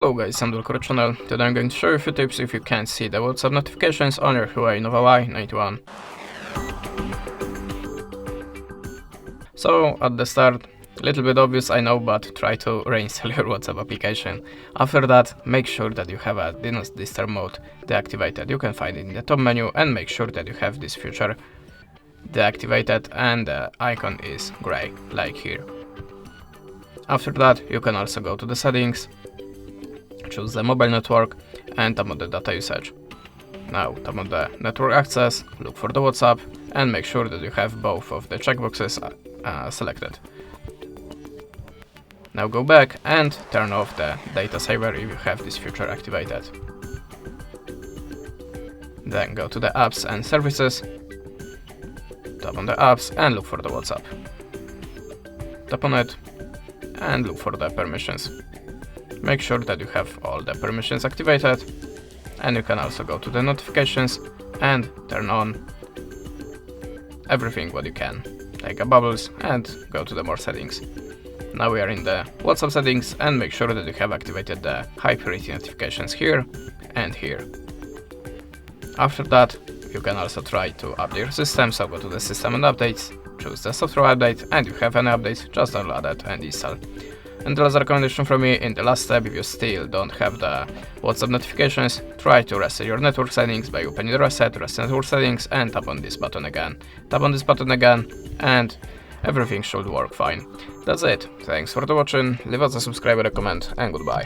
Hello guys, I'm the channel. Today I'm going to show you a few tips if you can't see the WhatsApp notifications on your Huawei Y91. So at the start, a little bit obvious I know, but try to reinstall your WhatsApp application. After that, make sure that you have a Do Not Disturb mode deactivated. You can find it in the top menu and make sure that you have this feature deactivated and the icon is gray, like here. After that, you can also go to the settings, choose the mobile network and tap on the data usage. Now tap on the network access, look for the WhatsApp and make sure that you have both of the checkboxes selected. Now go back and turn off the data saver if you have this feature activated. Then go to the apps and services, tap on the apps and look for the WhatsApp. Tap on it and look for the permissions. Make sure that you have all the permissions activated, and you can also go to the notifications and turn on everything what you can, like bubbles, and go to the more settings. Now we are in the WhatsApp settings and make sure that you have activated the high priority notifications here and here. After that, you can also try to update your system, so go to the system and updates, choose the software update, and if you have any updates, just download it and install. And the last recommendation from me, in the last step, if you still don't have the WhatsApp notifications, try to reset your network settings by opening the reset network settings and tap on this button again. Tap on this button again and everything should work fine. That's it. Thanks for watching, leave us a subscribe and a comment, and goodbye.